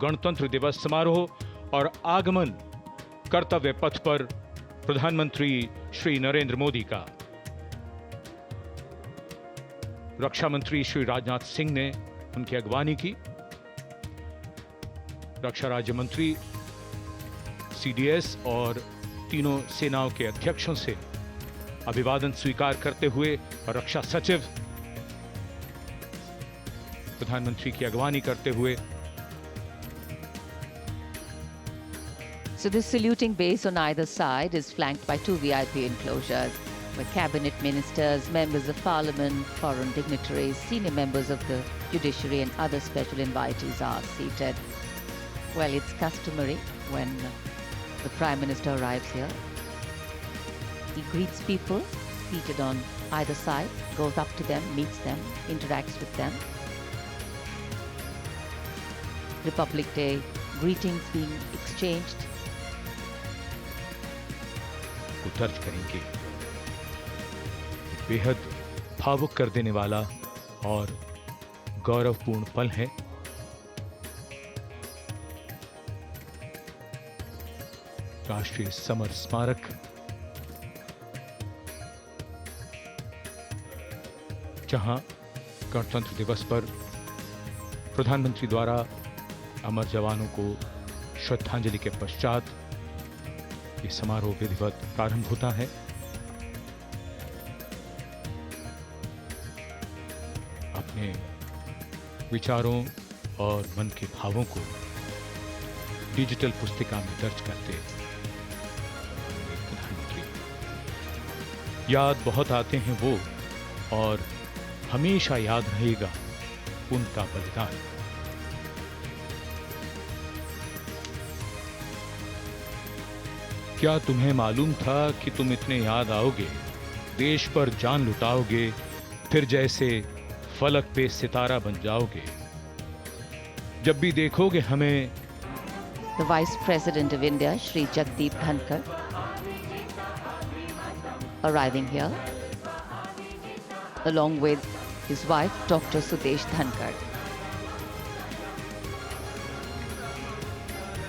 गणतंत्र दिवस समारोह और आगमन कर्तव्य पथ पर प्रधानमंत्री श्री नरेंद्र मोदी का। रक्षा मंत्री श्री राजनाथ सिंह ने उनकी अगवानी की। रक्षा राज्य मंत्री सीडीएस और तीनों सेनाओं के अध्यक्षों से अभिवादन स्वीकार करते हुए और रक्षा सचिव प्रधानमंत्री की अगवानी करते हुए। So this saluting base on either side is flanked by two VIP enclosures, where cabinet ministers, members of parliament, foreign dignitaries, senior members of the judiciary and other special invitees are seated. Well, it's customary when the Prime Minister arrives here. He greets people seated on either side, goes up to them, meets them, interacts with them. Republic Day greetings being exchanged. दर्ज करेंगे। बेहद भावुक कर देने वाला और गौरवपूर्ण पल है। राष्ट्रीय समर स्मारक, जहां गणतंत्र दिवस पर प्रधानमंत्री द्वारा अमर जवानों को श्रद्धांजलि के पश्चात ये समारोह विधिवत प्रारंभ होता है। अपने विचारों और मन के भावों को डिजिटल पुस्तिका में दर्ज करते प्रधानमंत्री। याद बहुत आते हैं वो, और हमेशा याद रहेगा उनका बलिदान। क्या तुम्हें मालूम था कि तुम इतने याद आओगे, देश पर जान लुटाओगे, फिर जैसे फलक पे सितारा बन जाओगे। जब भी देखोगे हमें। The Vice President of India, Shri Jagdeep Dhankar, arriving here, along with his wife, Dr. Sudesh Dhankar.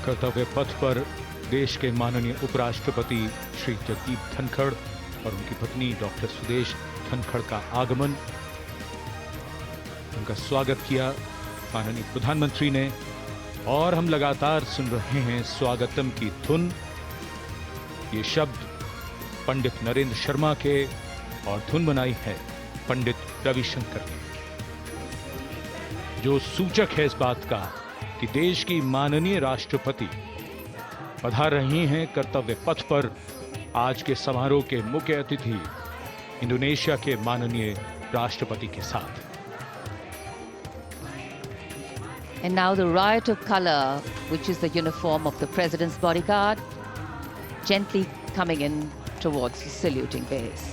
कर्तव्य पथ पर देश के माननीय उपराष्ट्रपति श्री जगदीप धनखड़ और उनकी पत्नी डॉक्टर सुदेश धनखड़ का आगमन, उनका स्वागत किया माननीय प्रधानमंत्री ने। और हम लगातार सुन रहे हैं स्वागतम की धुन। ये शब्द पंडित नरेंद्र शर्मा के और धुन बनाई है पंडित रविशंकर ने, जो सूचक है इस बात का कि देश की माननीय राष्ट्रपति पधार रही हैं कर्तव्य पथ पर। आज के समारोह के मुख्य अतिथि इंडोनेशिया के माननीय राष्ट्रपति के साथ। And now the riot of color, which is the uniform of the President's bodyguard, gently coming in towards the saluting base.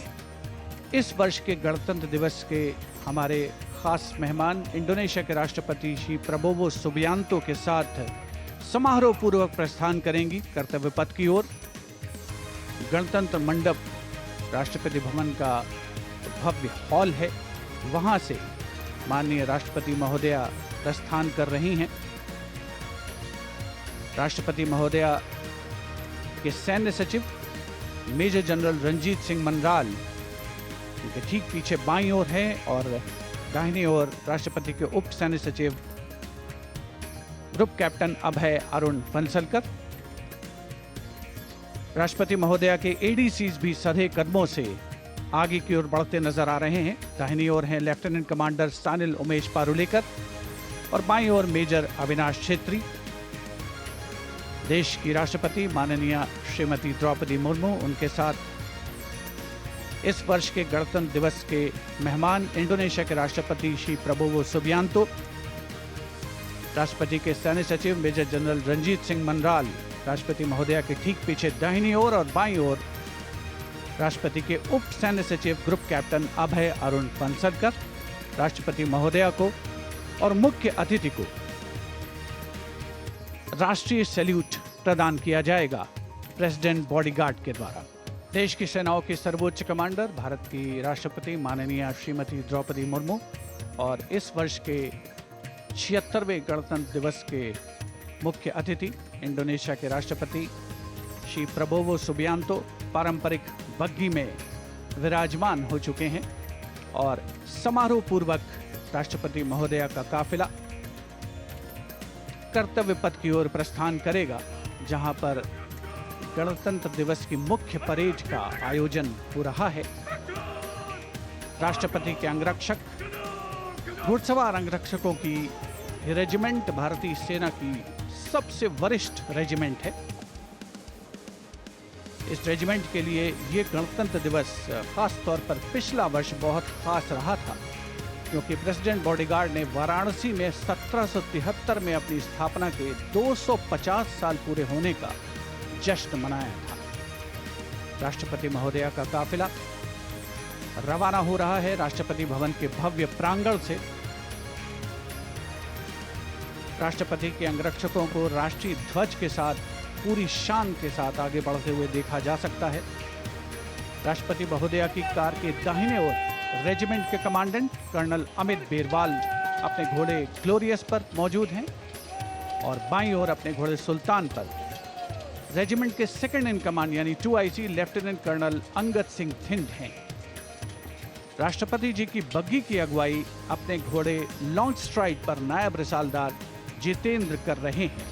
इस वर्ष के गणतंत्र दिवस के हमारे खास मेहमान इंडोनेशिया के राष्ट्रपति श्री प्रबोवो सुबियांतो के साथ समारोह पूर्वक प्रस्थान करेंगी कर्तव्य पथ की ओर। गणतंत्र मंडप राष्ट्रपति भवन का भव्य हॉल है, वहां से माननीय राष्ट्रपति महोदया प्रस्थान कर रही हैं। राष्ट्रपति महोदया के सैन्य सचिव मेजर जनरल रंजीत सिंह मनराल उनके ठीक पीछे बाईं ओर हैं, और दाहिनी ओर राष्ट्रपति के उप सैन्य सचिव ग्रुप कैप्टन अभय अरुण फंसलकर। राष्ट्रपति महोदया के एडीसीज भी सधे कदमों से आगे की ओर बढ़ते नजर आ रहे हैं। दाहिनी ओर हैं लेफ्टिनेंट कमांडर सानिल उमेश पारुलेकर और बाईं ओर मेजर अविनाश छेत्री। देश की राष्ट्रपति माननीय श्रीमती द्रौपदी मुर्मू, उनके साथ इस वर्ष के गणतंत्र दिवस के मेहमान इंडोनेशिया के राष्ट्रपति श्री प्रबोवो सुबियांतो, राष्ट्रपति के सैन्य सचिव मेजर जनरल रंजीत सिंह मनराल, राष्ट्रपति महोदया के ठीक पीछे दाहिनी ओर और बाईं ओर राष्ट्रपति के उप सैन्य सचिव ग्रुप कैप्टन अभय अरुण फंसलकर। राष्ट्रपति महोदया को और मुख्य अतिथि को राष्ट्रीय सैल्यूट प्रदान किया जाएगा प्रेसिडेंट बॉडीगार्ड के द्वारा। देश की सेनाओं के सर्वोच्च कमांडर भारत की राष्ट्रपति माननीय श्रीमती द्रौपदी मुर्मू और इस वर्ष के 76वें गणतंत्र दिवस के मुख्य अतिथि इंडोनेशिया के राष्ट्रपति श्री प्रबोवो सुबियांतो पारंपरिक बग्गी में विराजमान हो चुके हैं और समारोह पूर्वक राष्ट्रपति महोदया का काफिला कर्तव्य पथ की ओर प्रस्थान करेगा, जहां पर गणतंत्र दिवस की मुख्य परेड का आयोजन हो रहा है। राष्ट्रपति के अंगरक्षक घुड़सवार अंगरक्षकों की रेजिमेंट भारतीय सेना की सबसे वरिष्ठ रेजिमेंट है। इस रेजिमेंट के लिए ये गणतंत्र दिवस खास तौर पर पिछला वर्ष बहुत खास रहा था, क्योंकि प्रेसिडेंट बॉडीगार्ड ने वाराणसी में 1773 में अपनी स्थापना के 250 साल पूरे होने का जश्न मनाया था। राष्ट्रपति महोदया का काफिला रवाना हो रहा है राष्ट्रपति भवन के भव्य प्रांगण से। राष्ट्रपति के अंगरक्षकों को राष्ट्रीय ध्वज के साथ पूरी शान के साथ आगे बढ़ते हुए देखा जा सकता है। राष्ट्रपति महोदया की कार के दाहिने ओर रेजिमेंट के कमांडेंट कर्नल अमित बेरवाल अपने घोड़े ग्लोरियस पर मौजूद हैं और बाईं ओर अपने घोड़े सुल्तान पर रेजिमेंट के सेकंड इन कमांड यानी 2IC lieutenant colonel Angad Singh Thind हैं। राष्ट्रपति जी की बग्गी की अगुवाई अपने घोड़े लॉन्ग स्ट्राइड पर नायब रिसालदार जितेंद्र कर रहे हैं।